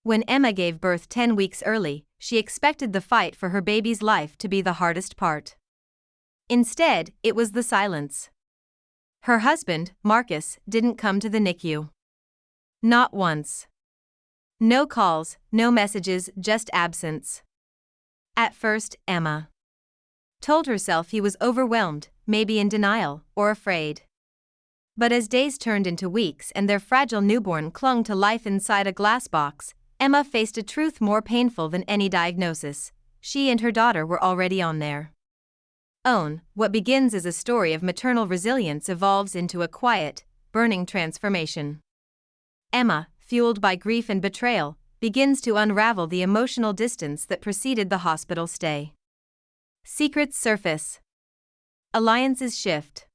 When Emma gave birth 10 weeks early, she expected the fight for her baby's life to be the hardest part. Instead, it was the silence. Her husband, Marcus, didn't come to the NICU. Not once. No calls, no messages, just absence. At first, Emma told herself he was overwhelmed, maybe in denial, or afraid. But as days turned into weeks and their fragile newborn clung to life inside a glass box, Emma faced a truth more painful than any diagnosis. She and her daughter were already on their own. What begins as a story of maternal resilience evolves into a quiet, burning transformation. Emma, fueled by grief and betrayal, begins to unravel the emotional distance that preceded the hospital stay. Secrets surface. Alliances shift.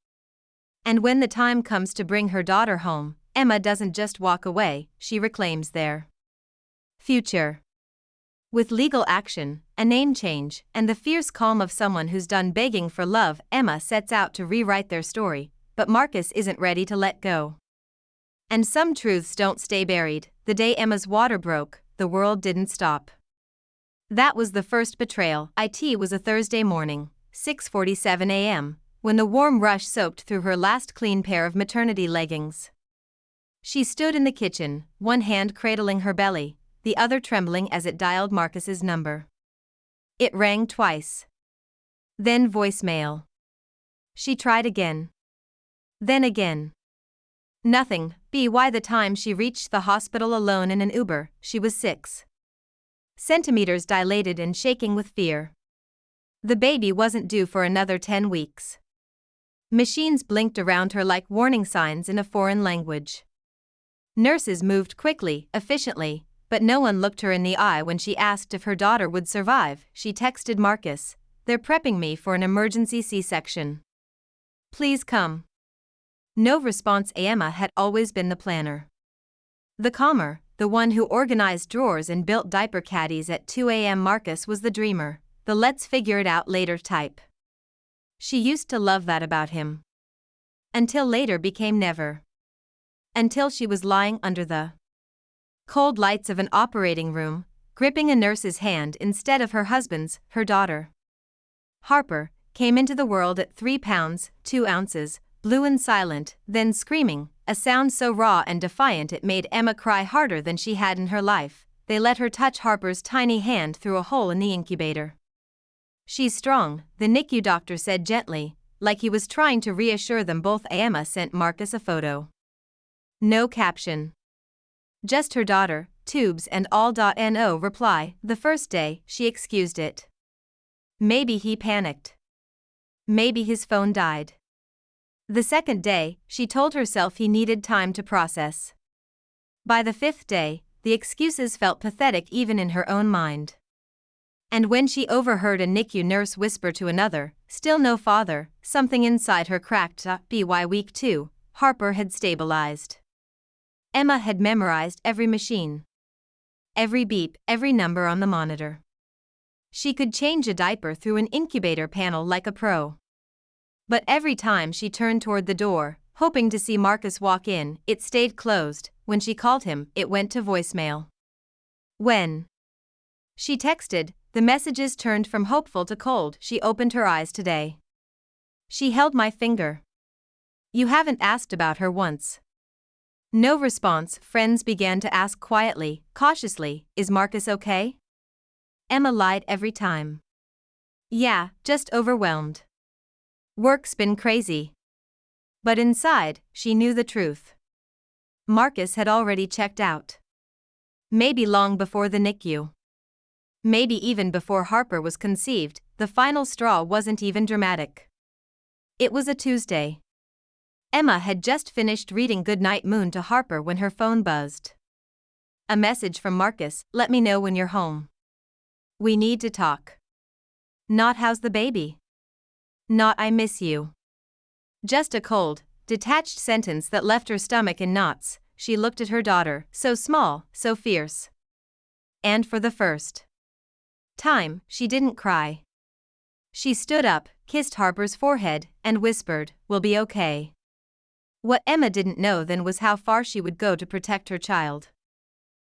And when the time comes to bring her daughter home, Emma doesn't just walk away, she reclaims their future. With legal action, a name change, and the fierce calm of someone who's done begging for love, Emma sets out to rewrite their story, but Marcus isn't ready to let go. And some truths don't stay buried. The day Emma's water broke, the world didn't stop. That was the first betrayal. It was a Thursday morning, 6:47 a.m., when the warm rush soaked through her last clean pair of maternity leggings. She stood in the kitchen, one hand cradling her belly, the other trembling as it dialed Marcus's number. It rang twice. Then voicemail. She tried again. Then again. Nothing. By the time she reached the hospital alone in an Uber, she was 6 centimeters dilated and shaking with fear. The baby wasn't due for another 10 weeks. Machines blinked around her like warning signs in a foreign language. Nurses moved quickly, efficiently, but no one looked her in the eye when she asked if her daughter would survive. She texted Marcus, "They're prepping me for an emergency C-section. Please come." No response. Emma had always been the planner. The calmer, the one who organized drawers and built diaper caddies at 2 a.m. Marcus was the dreamer, the let's figure it out later type. She used to love that about him. Until later became never. Until she was lying under the cold lights of an operating room, gripping a nurse's hand instead of her husband's. Her daughter, Harper, came into the world at 3 pounds, 2 ounces, blue and silent, then screaming, a sound so raw and defiant it made Emma cry harder than she had in her life. They let her touch Harper's tiny hand through a hole in the incubator. "She's strong," the NICU doctor said gently, like he was trying to reassure them both. Emma sent Marcus a photo. No caption. Just her daughter, tubes and all. No reply. The first day, she excused it. Maybe he panicked. Maybe his phone died. The second day, she told herself he needed time to process. By the 5th day, the excuses felt pathetic even in her own mind. And when she overheard a NICU nurse whisper to another, "Still no father," something inside her cracked. By week 2, Harper had stabilized. Emma had memorized every machine. Every beep, every number on the monitor. She could change a diaper through an incubator panel like a pro. But every time she turned toward the door, hoping to see Marcus walk in, it stayed closed. When she called him, it went to voicemail. When she texted, the messages turned from hopeful to cold. She opened her eyes today. She held my finger. "You haven't asked about her once." No response. Friends began to ask quietly, cautiously, "Is Marcus okay?" Emma lied every time. "Yeah, just overwhelmed. Work's been crazy." But inside, she knew the truth. Marcus had already checked out. Maybe long before the NICU. Maybe even before Harper was conceived. The final straw wasn't even dramatic. It was a Tuesday. Emma had just finished reading Goodnight Moon to Harper when her phone buzzed. A message from Marcus, "Let me know when you're home. We need to talk." Not "How's the baby?" Not "I miss you." Just a cold, detached sentence that left her stomach in knots. She looked at her daughter, so small, so fierce. And for the first time, she didn't cry. She stood up, kissed Harper's forehead, and whispered, "We'll be okay." What Emma didn't know then was how far she would go to protect her child.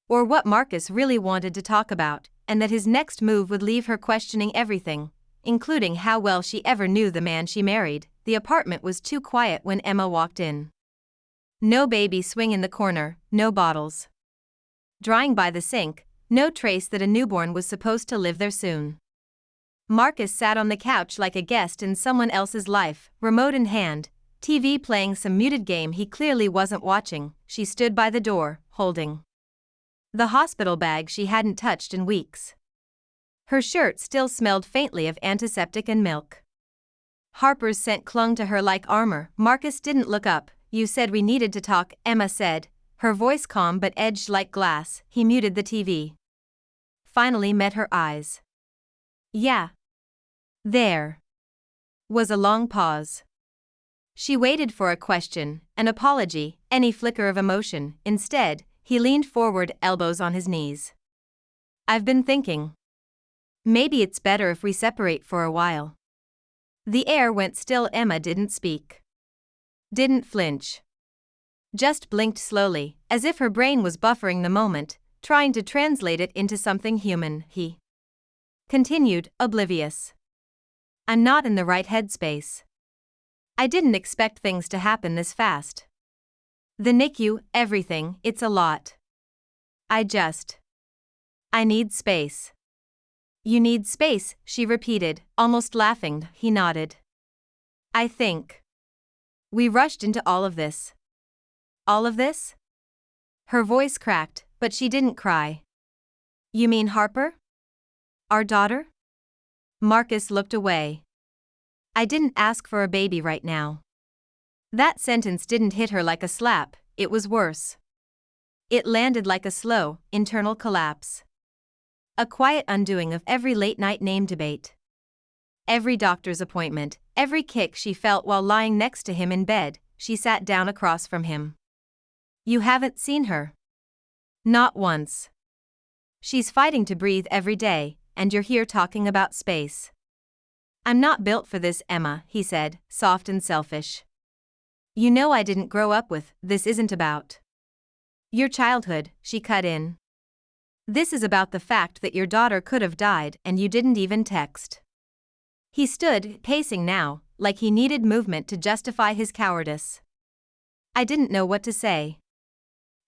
Or what Marcus really wanted to talk about, and that his next move would leave her questioning everything, including how well she ever knew the man she married. The apartment was too quiet when Emma walked in. No baby swing in the corner, no bottles drying by the sink, no trace that a newborn was supposed to live there soon. Marcus sat on the couch like a guest in someone else's life, remote in hand, TV playing some muted game he clearly wasn't watching. She stood by the door, holding the hospital bag she hadn't touched in weeks. Her shirt still smelled faintly of antiseptic and milk. Harper's scent clung to her like armor. Marcus didn't look up. "You said we needed to talk," Emma said, her voice calm but edged like glass. He muted the TV. Finally met her eyes. "Yeah." There was a long pause. She waited for a question, an apology, any flicker of emotion. Instead, he leaned forward, elbows on his knees. "I've been thinking. Maybe it's better if we separate for a while." The air went still. Emma didn't speak. Didn't flinch. Just blinked slowly, as if her brain was buffering the moment, trying to translate it into something human. He continued, oblivious. "I'm not in the right headspace. I didn't expect things to happen this fast. The NICU, everything, it's a lot. I need space." "You need space," she repeated, almost laughing. He nodded. "I think we rushed into all of this." "All of this?" Her voice cracked, but she didn't cry. "You mean Harper? Our daughter?" Marcus looked away. "I didn't ask for a baby right now." That sentence didn't hit her like a slap, it was worse. It landed like a slow, internal collapse. A quiet undoing of every late-night name debate. Every doctor's appointment, every kick she felt while lying next to him in bed. She sat down across from him. "You haven't seen her?" "Not once. She's fighting to breathe every day, and you're here talking about space." "I'm not built for this, Emma," he said, soft and selfish. "You know I didn't grow up with, this isn't about your childhood," she cut in. "This is about the fact that your daughter could have died and you didn't even text." He stood, pacing now, like he needed movement to justify his cowardice. "I didn't know what to say.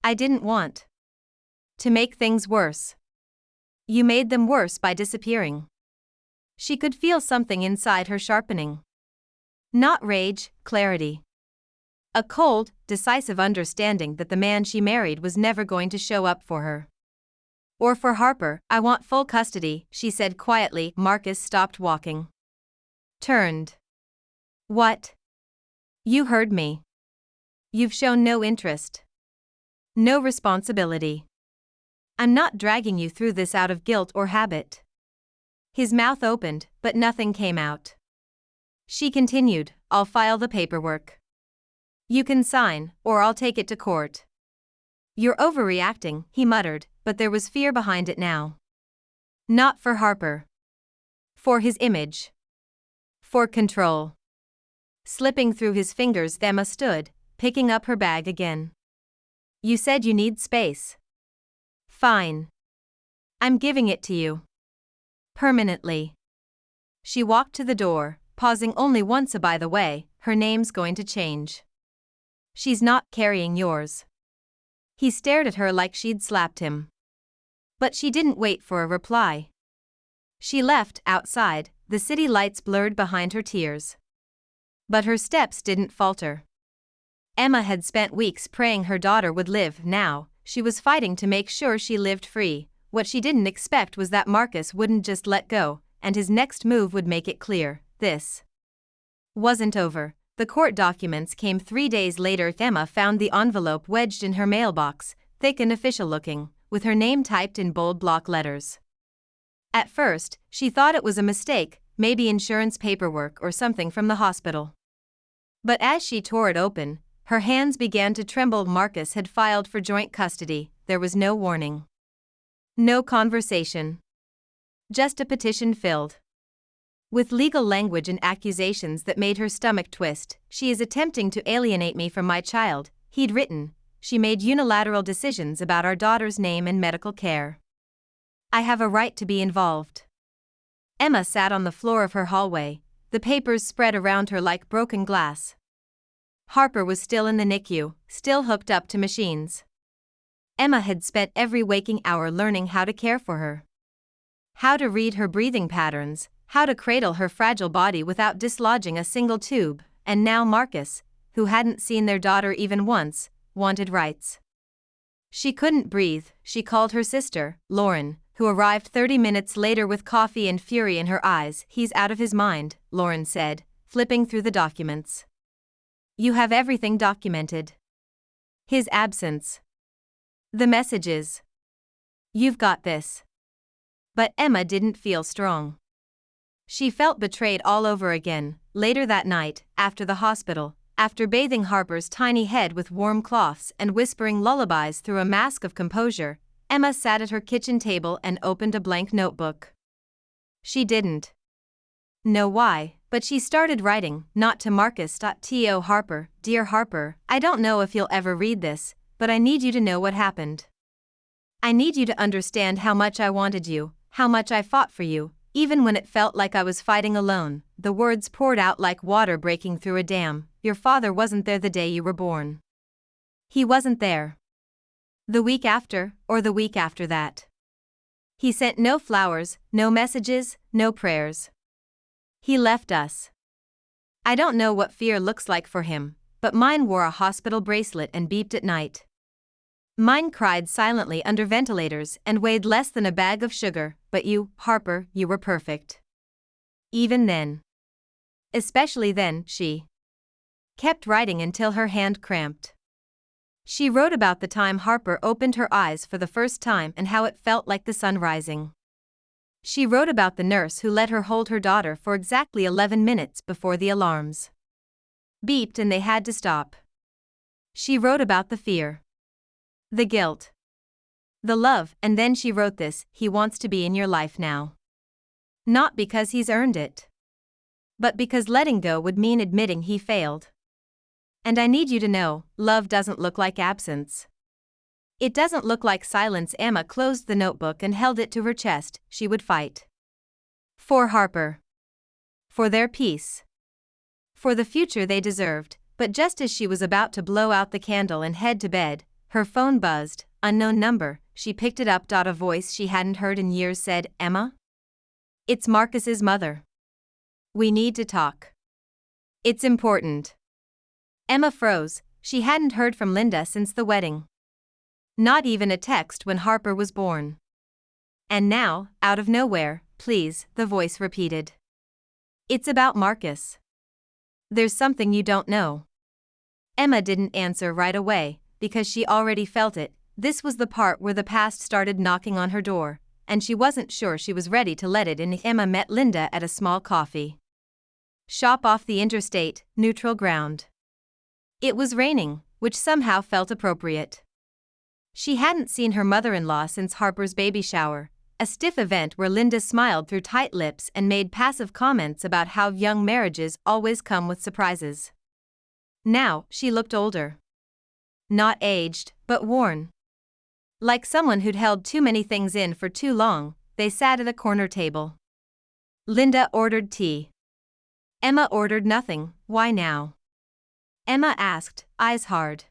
I didn't want to make things worse. You made them worse by disappearing." She could feel something inside her sharpening. Not rage, clarity. A cold, decisive understanding that the man she married was never going to show up for her. "Or for Harper." "I want full custody," she said quietly. Marcus stopped walking. Turned. "What?" "You heard me. You've shown no interest. No responsibility. I'm not dragging you through this out of guilt or habit." His mouth opened, but nothing came out. She continued, "I'll file the paperwork. You can sign, or I'll take it to court." "You're overreacting," he muttered, but there was fear behind it now. Not for Harper. For his image. For control. Slipping through his fingers, Emma stood, picking up her bag again. "You said you need space. Fine. I'm giving it to you. Permanently." She walked to the door, pausing only once. "By the way, her name's going to change. She's not carrying yours." He stared at her like she'd slapped him. But she didn't wait for a reply. She left. Outside, the city lights blurred behind her tears. But her steps didn't falter. Emma had spent weeks praying her daughter would live. Now, she was fighting to make sure she lived free. What she didn't expect was that Marcus wouldn't just let go, and his next move would make it clear, this wasn't over. The court documents came 3 days later. Emma found the envelope wedged in her mailbox, thick and official-looking, with her name typed in bold block letters. At first, she thought it was a mistake, maybe insurance paperwork or something from the hospital. But as she tore it open, her hands began to tremble. Marcus had filed for joint custody. There was no warning. No conversation. Just a petition filled with legal language and accusations that made her stomach twist. "She is attempting to alienate me from my child," he'd written. she made unilateral decisions about our daughter's name and medical care. I have a right to be involved. Emma sat on the floor of her hallway, the papers spread around her like broken glass. Harper was still in the NICU, still hooked up to machines. Emma had spent every waking hour learning how to care for her. How to read her breathing patterns, how to cradle her fragile body without dislodging a single tube, and now Marcus, who hadn't seen their daughter even once, wanted rights. She couldn't breathe. She called her sister, Lauren, who arrived 30 minutes later with coffee and fury in her eyes. "He's out of his mind," Lauren said, flipping through the documents. "You have everything documented. His absence. The messages. You've got this." But Emma didn't feel strong. She felt betrayed all over again. Later that night, after the hospital, after bathing Harper's tiny head with warm cloths and whispering lullabies through a mask of composure, Emma sat at her kitchen table and opened a blank notebook. She didn't know why, but she started writing, not to Marcus. To Harper, "Dear Harper, I don't know if you'll ever read this, but I need you to know what happened. I need you to understand how much I wanted you, how much I fought for you, even when it felt like I was fighting alone." The words poured out like water breaking through a dam. "Your father wasn't there the day you were born. He wasn't there the week after, or the week after that. He sent no flowers, no messages, no prayers. He left us. I don't know what fear looks like for him, but mine wore a hospital bracelet and beeped at night. Mine cried silently under ventilators and weighed less than a bag of sugar, but you, Harper, you were perfect. Even then. Especially then." She kept writing until her hand cramped. She wrote about the time Harper opened her eyes for the first time and how it felt like the sun rising. She wrote about the nurse who let her hold her daughter for exactly 11 minutes before the alarms beeped and they had to stop. She wrote about the fear, the guilt, the love, and then she wrote this: "He wants to be in your life now. Not because he's earned it, but because letting go would mean admitting he failed. And I need you to know, love doesn't look like absence. It doesn't look like silence." Emma closed the notebook and held it to her chest. She would fight. For Harper. For their peace. For the future they deserved. But just as she was about to blow out the candle and head to bed, her phone buzzed. Unknown number. She picked it up. A voice she hadn't heard in years said, "Emma? It's Marcus's mother. We need to talk. It's important." Emma froze. She hadn't heard from Linda since the wedding. Not even a text when Harper was born. And now, out of nowhere, "Please," the voice repeated. "It's about Marcus. There's something you don't know." Emma didn't answer right away, because she already felt it. This was the part where the past started knocking on her door, and she wasn't sure she was ready to let it in. Emma met Linda at a small coffee shop off the interstate, neutral ground. It was raining, which somehow felt appropriate. She hadn't seen her mother-in-law since Harper's baby shower, a stiff event where Linda smiled through tight lips and made passive comments about how young marriages always come with surprises. Now, she looked older. Not aged, but worn. Like someone who'd held too many things in for too long. They sat at a corner table. Linda ordered tea. Emma ordered nothing. "Why now?" Emma asked, eyes hard.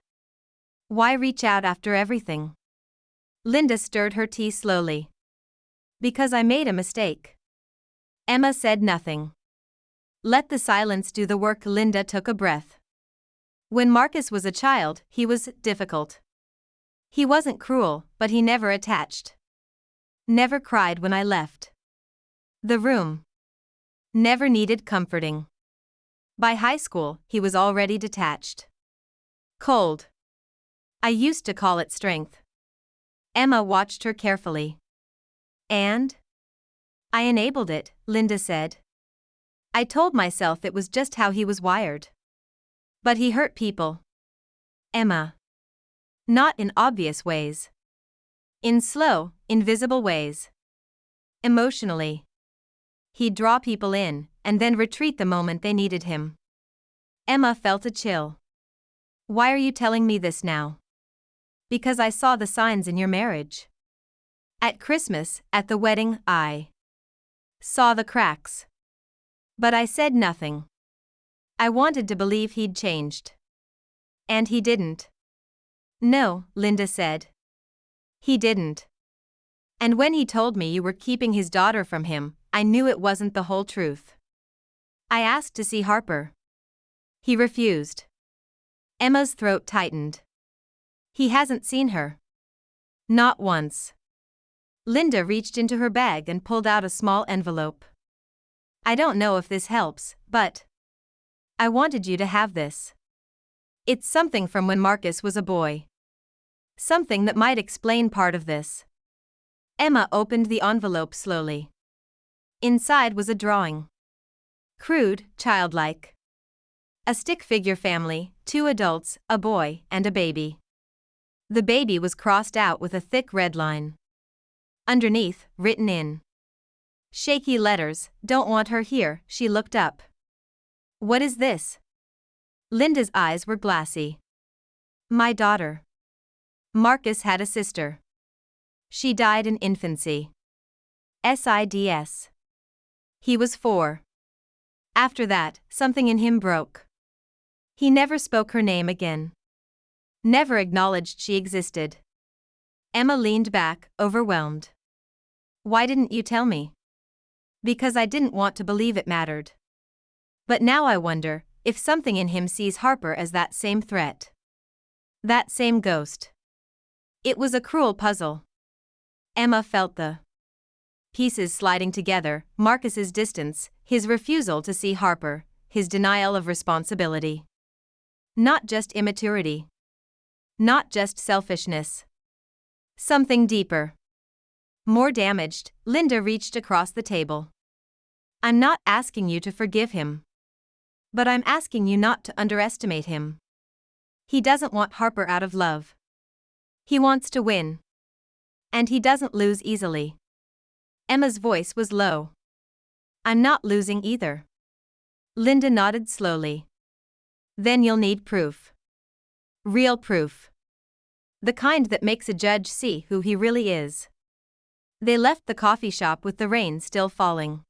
"Why reach out after everything?" Linda stirred her tea slowly. "Because I made a mistake." Emma said nothing. Let the silence do the work. Linda took a breath. When Marcus was a child, he was difficult. He wasn't cruel, but he never attached. Never cried when I left the room. Never needed comforting. By high school, he was already detached. Cold. I used to call it strength. Emma watched her carefully. "And?" "I enabled it," Linda said. "I told myself it was just how he was wired. But he hurt people." Emma. Not in obvious ways. In slow, invisible ways. Emotionally. He'd draw people in, and then retreat the moment they needed him. Emma felt a chill. "Why are you telling me this now?" Because I saw the signs in your marriage. At Christmas, at the wedding, I saw the cracks. But I said nothing. I wanted to believe he'd changed. And he didn't. No, Linda said. He didn't. And when he told me you were keeping his daughter from him, I knew it wasn't the whole truth. I asked to see Harper. He refused. Emma's throat tightened. He hasn't seen her. Not once. Linda reached into her bag and pulled out a small envelope. I don't know if this helps, but I wanted you to have this. It's something from when Marcus was a boy. Something that might explain part of this. Emma opened the envelope slowly. Inside was a drawing. Crude, childlike. A stick figure family, 2 adults, a boy, and a baby. The baby was crossed out with a thick red line. Underneath, written in shaky letters, "Don't want her here." She looked up. What is this? Linda's eyes were glassy. My daughter. Marcus had a sister. She died in infancy. SIDS. He was 4. After that, something in him broke. He never spoke her name again. Never acknowledged she existed. Emma leaned back, overwhelmed. Why didn't you tell me? Because I didn't want to believe it mattered. But now I wonder if something in him sees Harper as that same threat. That same ghost. It was a cruel puzzle. Emma felt the pieces sliding together, Marcus's distance, his refusal to see Harper, his denial of responsibility. Not just immaturity. Not just selfishness. Something deeper. More damaged, Linda reached across the table. I'm not asking you to forgive him. But I'm asking you not to underestimate him. He doesn't want Harper out of love. He wants to win. And he doesn't lose easily. Emma's voice was low. I'm not losing either. Linda nodded slowly. Then you'll need proof. Real proof. The kind that makes a judge see who he really is. They left the coffee shop with the rain still falling.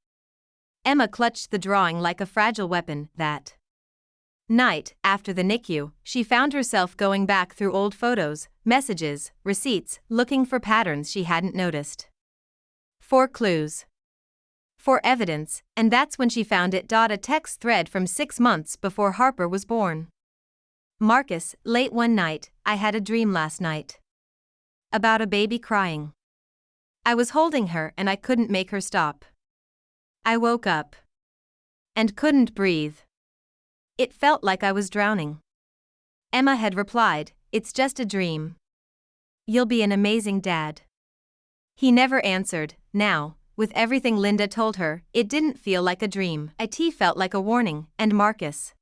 Emma clutched the drawing like a fragile weapon. That night, after the NICU, she found herself going back through old photos, messages, receipts, looking for patterns she hadn't noticed. 4 clues. 4 evidence, and that's when she found it. A text thread from 6 months before Harper was born. Marcus, late one night, I had a dream last night. About a baby crying. I was holding her and I couldn't make her stop. I woke up. And couldn't breathe. It felt like I was drowning. Emma had replied, it's just a dream. You'll be an amazing dad. He never answered. Now, with everything Linda told her, it didn't feel like a dream. It felt like a warning, and Marcus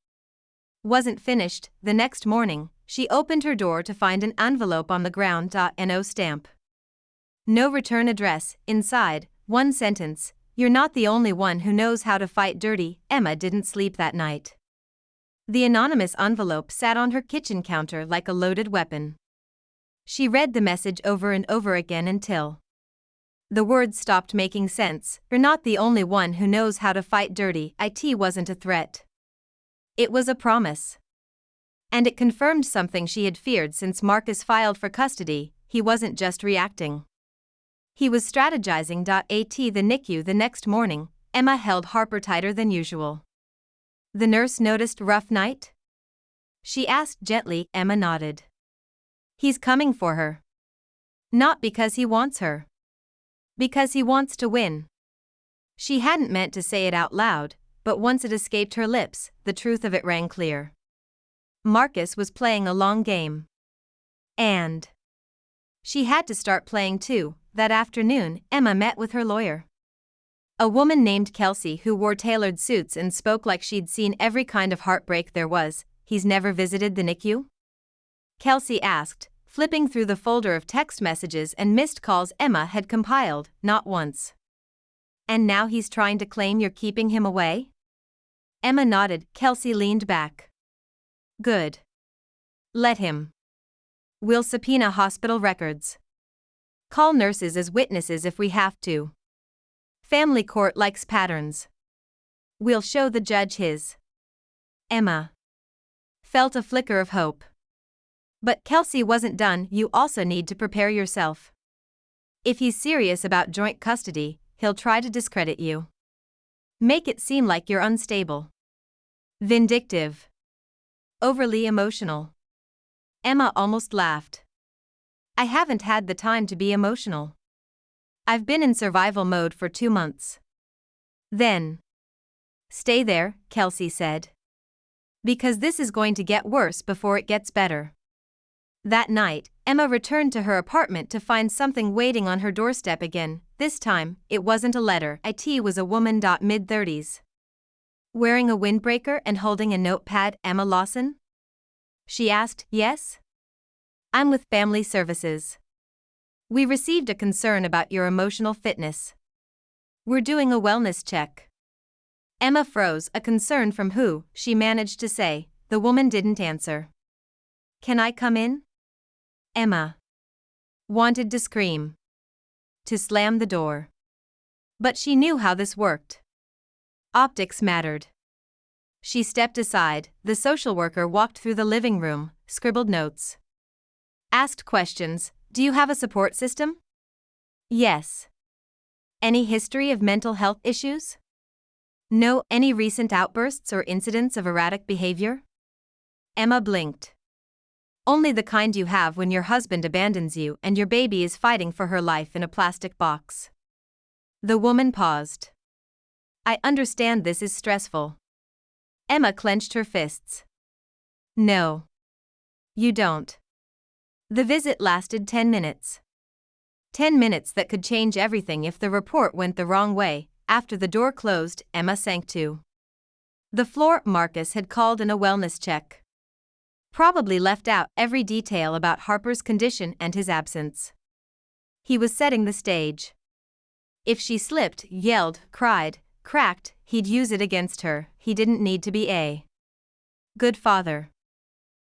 wasn't finished. The next morning, she opened her door to find an envelope on the ground. No stamp. No return address. Inside, one sentence, you're not the only one who knows how to fight dirty. Emma didn't sleep that night. The anonymous envelope sat on her kitchen counter like a loaded weapon. She read the message over and over again until the words stopped making sense. You're not the only one who knows how to fight dirty. It wasn't a threat. It was a promise. And it confirmed something she had feared since Marcus filed for custody. He wasn't just reacting. He was strategizing. At the NICU the next morning, Emma held Harper tighter than usual. The nurse noticed. Rough night? She asked gently. Emma nodded. He's coming for her. Not because he wants her. Because he wants to win. She hadn't meant to say it out loud, but once it escaped her lips, the truth of it rang clear. Marcus was playing a long game. And she had to start playing too. That afternoon, Emma met with her lawyer. A woman named Kelsey who wore tailored suits and spoke like she'd seen every kind of heartbreak there was. He's never visited the NICU? Kelsey asked, flipping through the folder of text messages and missed calls Emma had compiled. Not once. And now he's trying to claim you're keeping him away? Emma nodded. Kelsey leaned back. Good. Let him. We'll subpoena hospital records. Call nurses as witnesses if we have to. Family court likes patterns. We'll show the judge his. Emma felt a flicker of hope. But Kelsey wasn't done. You also need to prepare yourself. If he's serious about joint custody, he'll try to discredit you. Make it seem like you're unstable. Vindictive. Overly emotional. Emma almost laughed. I haven't had the time to be emotional. I've been in survival mode for 2 months. Then. Stay there, Kelsey said. Because this is going to get worse before it gets better. That night, Emma returned to her apartment to find something waiting on her doorstep again. This time, it wasn't a letter. It was a woman. Mid-30s. Wearing a windbreaker and holding a notepad. Emma Lawson? She asked. Yes? I'm with Family Services. We received a concern about your emotional fitness. We're doing a wellness check. Emma froze. A concern from who? She managed to say. The woman didn't answer. Can I come in? Emma wanted to scream. To slam the door. But she knew how this worked. Optics mattered. She stepped aside. The social worker walked through the living room, scribbled notes. Asked questions. Do you have a support system? Yes. Any history of mental health issues? No. Any recent outbursts or incidents of erratic behavior? Emma blinked. Only the kind you have when your husband abandons you and your baby is fighting for her life in a plastic box. The woman paused. I understand this is stressful. Emma clenched her fists. No. You don't. The visit lasted 10 minutes. 10 minutes that could change everything if the report went the wrong way. After the door closed, Emma sank to the floor. Marcus had called in a wellness check. Probably left out every detail about Harper's condition and his absence. He was setting the stage. If she slipped, yelled, cried, cracked, he'd use it against her. He didn't need to be a good father.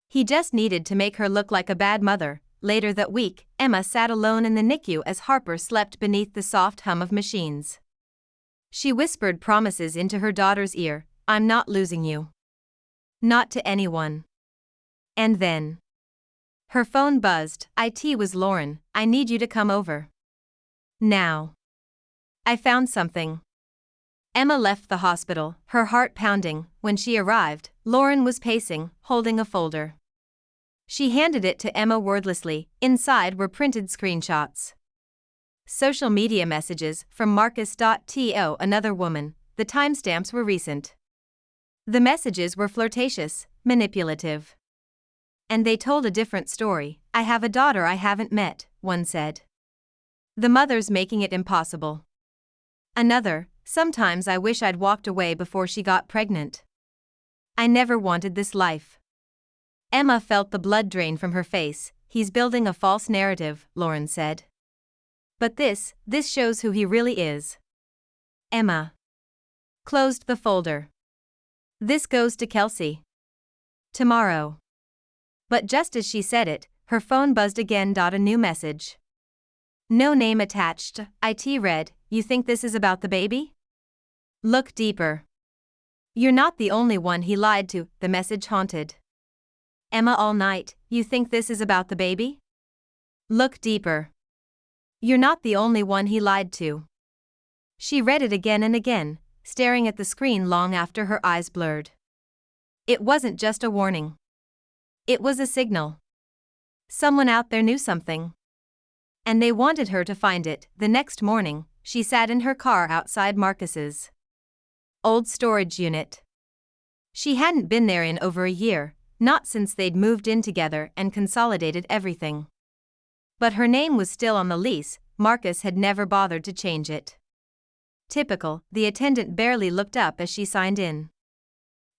He just needed to make her look like a bad mother. Later that week, Emma sat alone in the NICU as Harper slept beneath the soft hum of machines. She whispered promises into her daughter's ear. I'm not losing you. Not to anyone. And then. Her phone buzzed. It was Lauren. I need you to come over. Now. I found something. Emma left the hospital, her heart pounding. When she arrived, Lauren was pacing, holding a folder. She handed it to Emma wordlessly. Inside were printed screenshots. Social media messages from Marcus.to another woman. The timestamps were recent. The messages were flirtatious, manipulative. And they told a different story. I have a daughter I haven't met, one said. The mother's making it impossible. Another, sometimes I wish I'd walked away before she got pregnant. I never wanted this life. Emma felt the blood drain from her face. He's building a false narrative, Lauren said. But this shows who he really is. Emma closed the folder. This goes to Kelsey. Tomorrow. But just as she said it, her phone buzzed again. A new message. No name attached. It read, you think this is about the baby? Look deeper. You're not the only one he lied to, the message haunted. Emma all night, you think this is about the baby? Look deeper. You're not the only one he lied to. She read it again and again, staring at the screen long after her eyes blurred. It wasn't just a warning. It was a signal. Someone out there knew something. And they wanted her to find it. The next morning, she sat in her car outside Marcus's old storage unit. She hadn't been there in over a year, not since they'd moved in together and consolidated everything. But her name was still on the lease. Marcus had never bothered to change it. Typical, the attendant barely looked up as she signed in.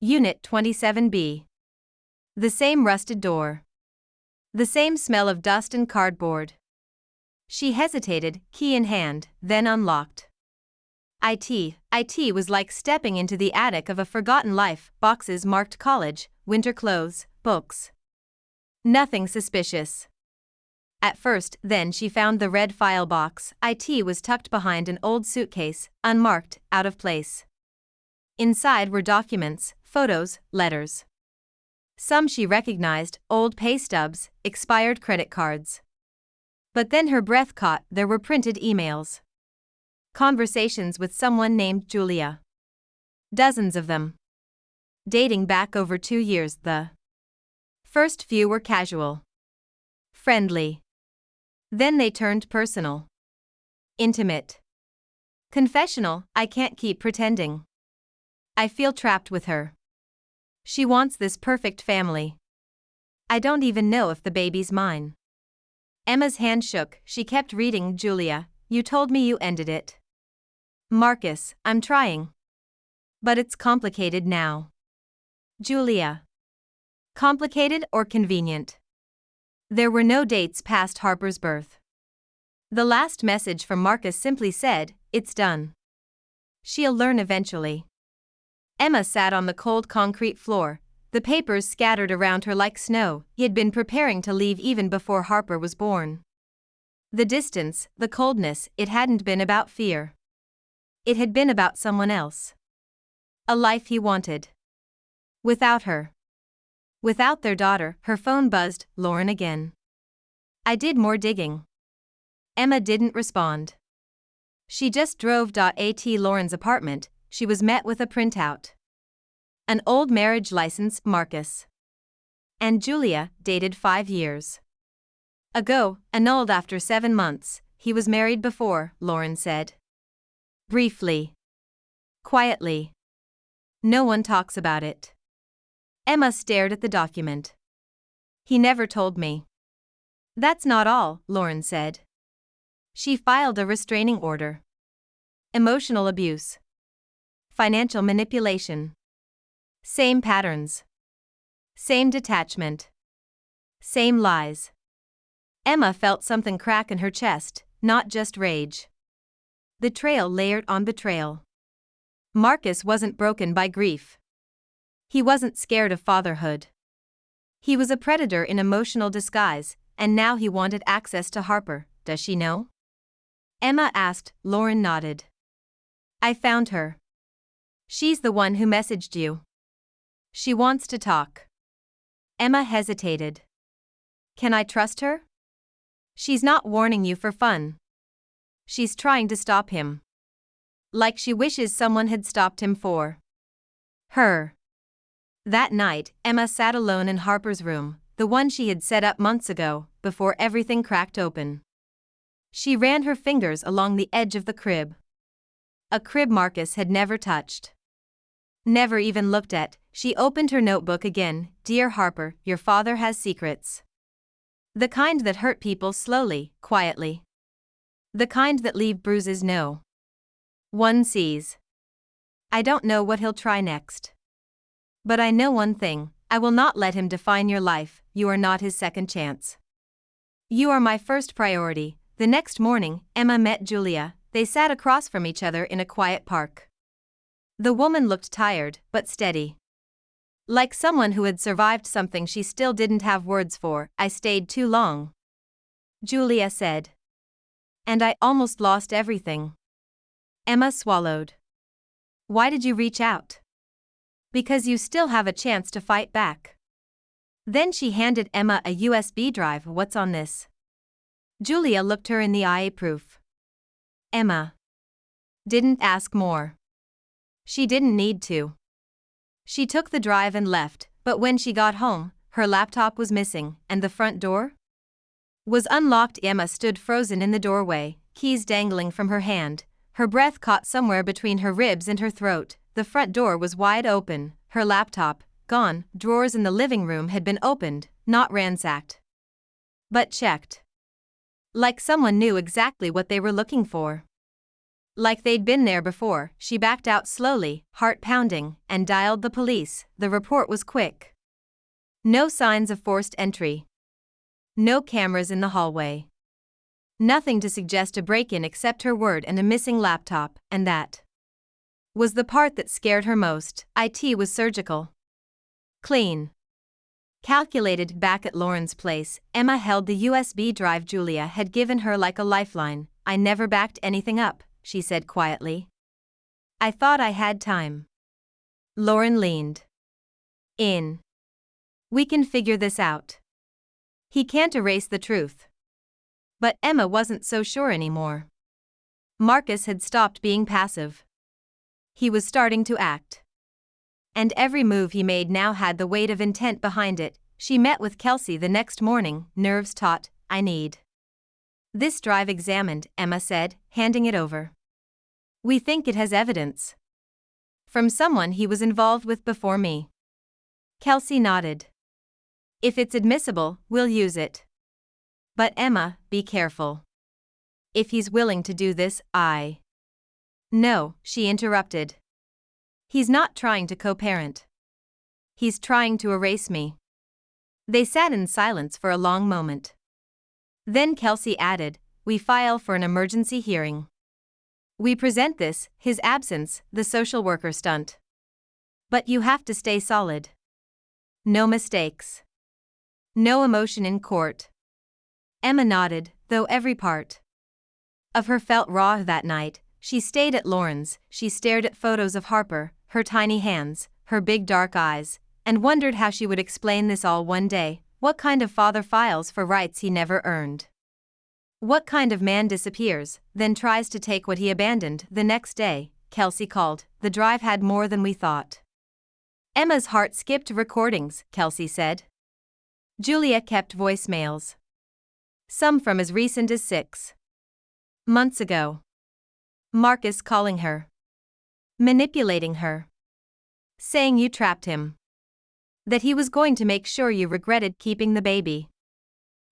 Unit 27B. The same rusted door. The same smell of dust and cardboard. She hesitated, key in hand, then unlocked. It was like stepping into the attic of a forgotten life. Boxes marked college, winter clothes, books. Nothing suspicious. at first. Then she found the red file box. It was tucked behind an old suitcase, unmarked, out of place. Inside were documents, photos, letters. Some she recognized, old pay stubs, expired credit cards. But then her breath caught. There were printed emails. Conversations with someone named Julia. Dozens of them. Dating back over 2 years. The first few were casual. Friendly. Then they turned personal. Intimate. Confessional. I can't keep pretending. I feel trapped with her. She wants this perfect family. I don't even know if the baby's mine. Emma's hand shook. She kept reading. Julia, you told me you ended it. Marcus, I'm trying. But it's complicated now. Julia. Complicated or convenient? There were no dates past Harper's birth. The last message from Marcus simply said, it's done. She'll learn eventually. Emma sat on the cold concrete floor, the papers scattered around her like snow. He had been preparing to leave even before Harper was born. The distance, the coldness, it hadn't been about fear. It had been about someone else. A life he wanted. Without her. Without their daughter. Her phone buzzed. Lauren again. I did more digging. Emma didn't respond. She just drove at Lauren's apartment. She was met with a printout. An old marriage license. Marcus and Julia, dated 5 years ago, annulled after 7 months. He was married before, Lauren said. Briefly. Quietly. No one talks about it. Emma stared at the document. He never told me. That's not all, Lauren said. She filed a restraining order. Emotional abuse. Financial manipulation. Same patterns. Same detachment. Same lies. Emma felt something crack in her chest, not just rage. Betrayal layered on betrayal. Marcus wasn't broken by grief. He wasn't scared of fatherhood. He was a predator in emotional disguise, and now he wanted access to Harper. Does she know? Emma asked. Lauren nodded. I found her. She's the one who messaged you. She wants to talk. Emma hesitated. Can I trust her? She's not warning you for fun. She's trying to stop him. Like she wishes someone had stopped him for her. That night, Emma sat alone in Harper's room, the one she had set up months ago, before everything cracked open. She ran her fingers along the edge of the crib. A crib Marcus had never touched. Never even looked at. She opened her notebook again. Dear Harper, your father has secrets. The kind that hurt people slowly, quietly. The kind that leave bruises. No one sees. I don't know what he'll try next. But I know one thing, I will not let him define your life. You are not his second chance. You are my first priority. The next morning, Emma met Julia. They sat across from each other in a quiet park. The woman looked tired, but steady. Like someone who had survived something she still didn't have words for. I stayed too long, Julia said. And I almost lost everything. Emma swallowed. Why did you reach out? Because you still have a chance to fight back. Then she handed Emma a USB drive. What's on this? Julia looked her in the eye. Proof. Emma didn't ask more. She didn't need to. She took the drive and left, but when she got home, her laptop was missing, and the front door was unlocked. Emma stood frozen in the doorway, keys dangling from her hand, her breath caught somewhere between her ribs and her throat. The front door was wide open, her laptop gone. Drawers in the living room had been opened, not ransacked, but checked. Like someone knew exactly what they were looking for. Like they'd been there before. She backed out slowly, heart pounding, and dialed the police. The report was quick. No signs of forced entry. No cameras in the hallway. Nothing to suggest a break-in except her word and a missing laptop, and that was the part that scared her most. It was surgical. Clean. Calculated back at Lauren's place, Emma held the USB drive Julia had given her like a lifeline. I never backed anything up, she said quietly. I thought I had time. Lauren leaned in. We can figure this out. He can't erase the truth. But Emma wasn't so sure anymore. Marcus had stopped being passive. He was starting to act. And every move he made now had the weight of intent behind it. She met with Kelsey the next morning, nerves taut. I need this drive examined, Emma said, handing it over. We think it has evidence from someone he was involved with before me. Kelsey nodded. If it's admissible, we'll use it. But Emma, be careful. If he's willing to do this, No, she interrupted. He's not trying to co-parent. He's trying to erase me. They sat in silence for a long moment. Then Kelsey added, we file for an emergency hearing. We present this, his absence, the social worker stunt. But you have to stay solid. No mistakes. No emotion in court. Emma nodded, though every part of her felt raw that night. She stayed at Lauren's, she stared at photos of Harper, her tiny hands, her big dark eyes, and wondered how she would explain this all one day. What kind of father files for rights he never earned? What kind of man disappears, then tries to take what he abandoned? The next day, Kelsey called. The drive had more than we thought. Emma's heart skipped recordings, Kelsey said. Julia kept voicemails. Some from as recent as 6 months ago. Marcus calling her. Manipulating her. Saying you trapped him. That he was going to make sure you regretted keeping the baby.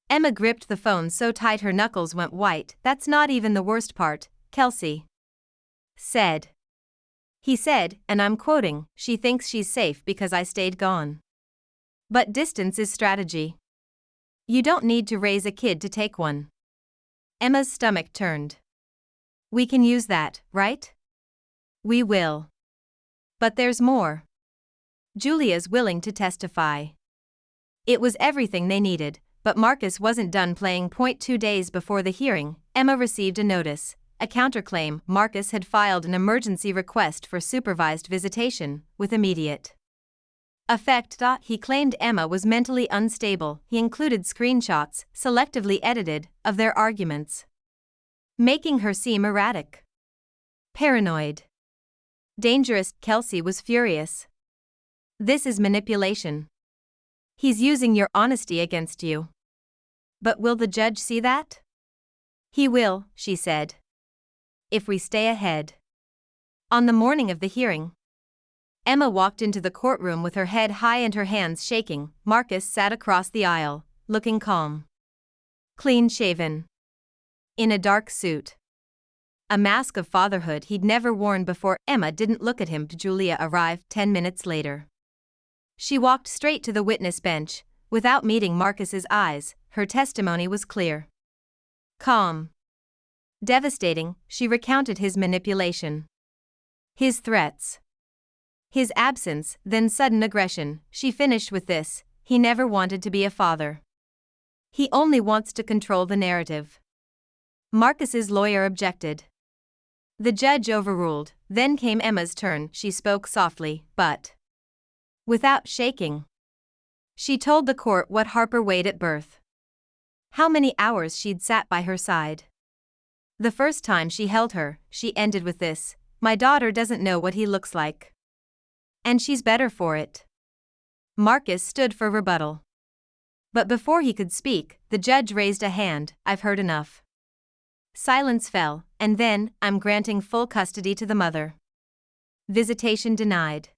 Emma gripped the phone so tight her knuckles went white. That's not even the worst part, Kelsey said. He said, and I'm quoting, she thinks she's safe because I stayed gone. But distance is strategy. You don't need to raise a kid to take one. Emma's stomach turned. We can use that, right? We will. But there's more. Julia's willing to testify. It was everything they needed, but Marcus wasn't done playing point. 2 days before the hearing, Emma received a notice, a counterclaim. Marcus had filed an emergency request for supervised visitation, with immediate effect. He claimed Emma was mentally unstable. He included screenshots, selectively edited, of their arguments, making her seem erratic, paranoid, dangerous. Kelsey was furious. This is manipulation. He's using your honesty against you. But will the judge see that? He will, she said. If we stay ahead. On the morning of the hearing, Emma walked into the courtroom with her head high and her hands shaking. Marcus sat across the aisle, looking calm, clean-shaven, in a dark suit. A mask of fatherhood he'd never worn before. Emma didn't look at him. Julia arrived 10 minutes later. She walked straight to the witness bench, without meeting Marcus's eyes. Her testimony was clear, calm, devastating. She recounted his manipulation, his threats, his absence, then sudden aggression. She finished with this: he never wanted to be a father. He only wants to control the narrative. Marcus's lawyer objected. The judge overruled. Then came Emma's turn. She spoke softly, but without shaking. She told the court what Harper weighed at birth. How many hours she'd sat by her side. The first time she held her, she ended with this: my daughter doesn't know what he looks like. And she's better for it. Marcus stood for rebuttal. But before he could speak, the judge raised a hand. I've heard enough. Silence fell, and then, I'm granting full custody to the mother. Visitation denied.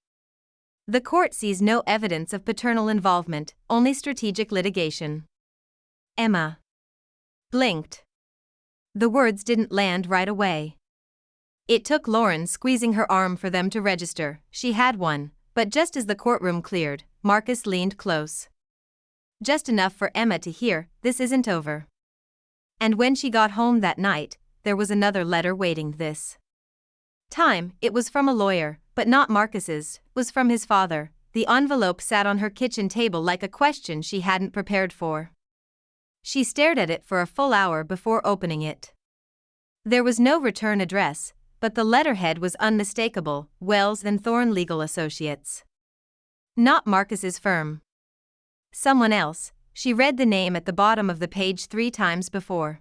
The court sees no evidence of paternal involvement, only strategic litigation. Emma blinked. The words didn't land right away. It took Lauren squeezing her arm for them to register. She had one, but just as the courtroom cleared, Marcus leaned close. Just enough for Emma to hear, this isn't over. And when she got home that night, there was another letter waiting. This time, it was from a lawyer, but not Marcus's, was from his father. The envelope sat on her kitchen table like a question she hadn't prepared for. She stared at it for a full hour before opening it. There was no return address, but the letterhead was unmistakable: Wells and Thorne Legal Associates. Not Marcus's firm. Someone else. She read the name at the bottom of the page 3 times before.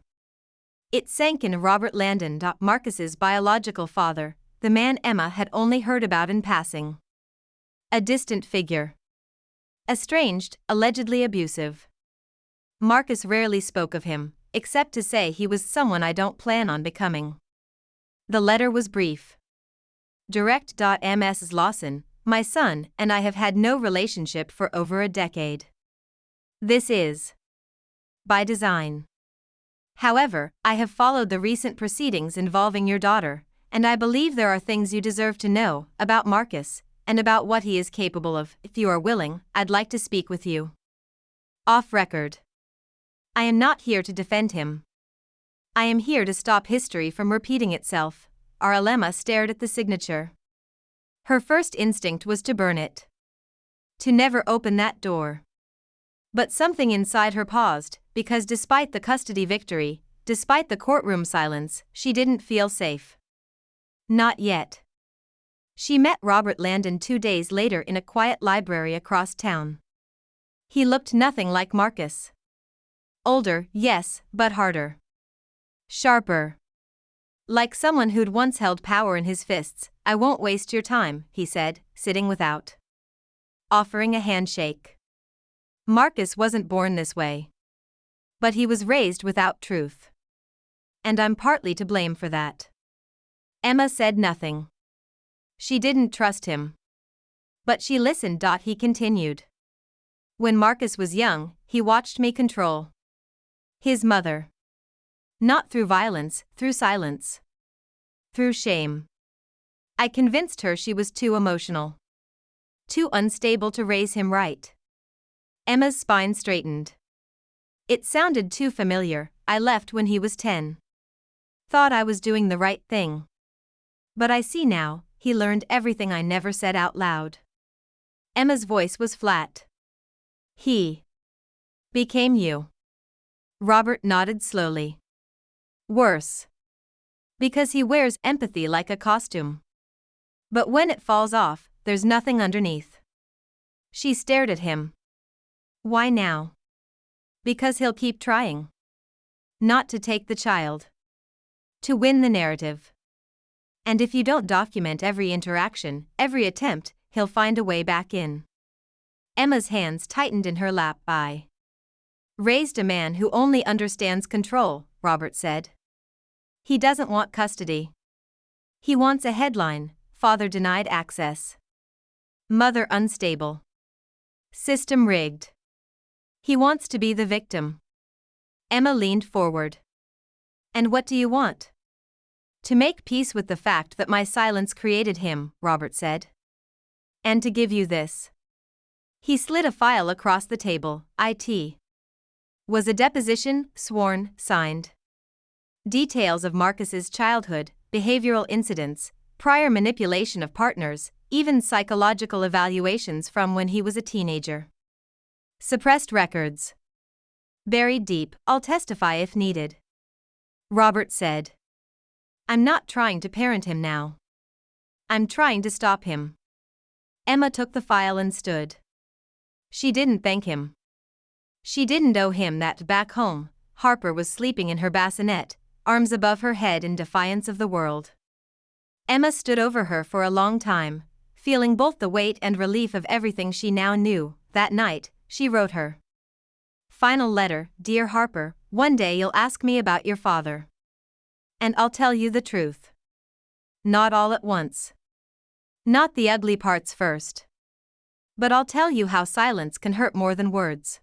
It sank in: Robert Landon. Marcus's biological father, the man Emma had only heard about in passing. A distant figure. Estranged, allegedly abusive. Marcus rarely spoke of him, except to say he was someone I don't plan on becoming. The letter was brief. Direct. Ms. Lawson, my son and I have had no relationship for over a decade. This is by design. However, I have followed the recent proceedings involving your daughter, and I believe there are things you deserve to know about Marcus, and about what he is capable of. If you are willing, I'd like to speak with you. Off record. I am not here to defend him. I am here to stop history from repeating itself. Emma stared at the signature. Her first instinct was to burn it. To never open that door. But something inside her paused, because despite the custody victory, despite the courtroom silence, she didn't feel safe. Not yet. She met Robert Landon 2 days later in a quiet library across town. He looked nothing like Marcus. Older, yes, but harder. Sharper. Like someone who'd once held power in his fists. I won't waste your time, he said, sitting without. Offering a handshake. Marcus wasn't born this way. But he was raised without truth. And I'm partly to blame for that. Emma said nothing. She didn't trust him. But she listened. He continued. When Marcus was young, he watched me control his mother. Not through violence, through silence. Through shame. I convinced her she was too emotional. Too unstable to raise him right. Emma's spine straightened. It sounded too familiar. I left when he was 10. Thought I was doing the right thing. But I see now, he learned everything I never said out loud. Emma's voice was flat. He became you. Robert nodded slowly. Worse. Because he wears empathy like a costume. But when it falls off, there's nothing underneath. She stared at him. Why now? Because he'll keep trying. Not to take the child. To win the narrative. And if you don't document every interaction, every attempt, he'll find a way back in. Emma's hands tightened in her lap. I raised a man who only understands control, Robert said. He doesn't want custody. He wants a headline: father denied access. Mother unstable. System rigged. He wants to be the victim. Emma leaned forward. And what do you want? To make peace with the fact that my silence created him, Robert said. And to give you this. He slid a file across the table. It was a deposition, sworn, signed. Details of Marcus's childhood, behavioral incidents, prior manipulation of partners, even psychological evaluations from when he was a teenager. Suppressed records. Buried deep. I'll testify if needed. Robert said. I'm not trying to parent him now. I'm trying to stop him. Emma took the file and stood. She didn't thank him. She didn't owe him that. Back home, Harper was sleeping in her bassinet, arms above her head in defiance of the world. Emma stood over her for a long time, feeling both the weight and relief of everything she now knew. That night, she wrote her final letter: Dear Harper, one day you'll ask me about your father. And I'll tell you the truth. Not all at once. Not the ugly parts first. But I'll tell you how silence can hurt more than words.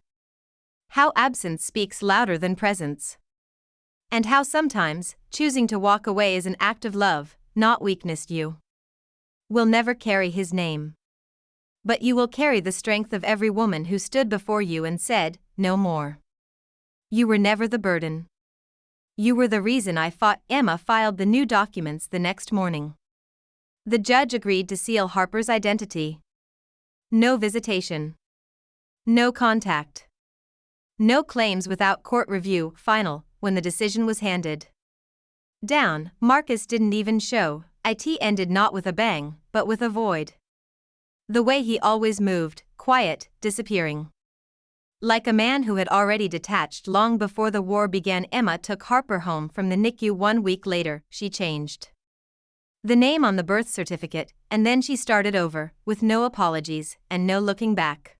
How absence speaks louder than presence. And how sometimes, choosing to walk away is an act of love, not weakness. You will never carry his name. But you will carry the strength of every woman who stood before you and said, no more. You were never the burden. You were the reason I fought. Emma filed the new documents the next morning. The judge agreed to seal Harper's identity. No visitation. No contact. No claims without court review. Final, when the decision was handed down, Marcus didn't even show. It ended not with a bang, but with a void. The way he always moved, quiet, disappearing. Like a man who had already detached long before the war began. Emma took Harper home from the NICU 1 week later. She changed the name on the birth certificate, and then she started over, with no apologies and no looking back.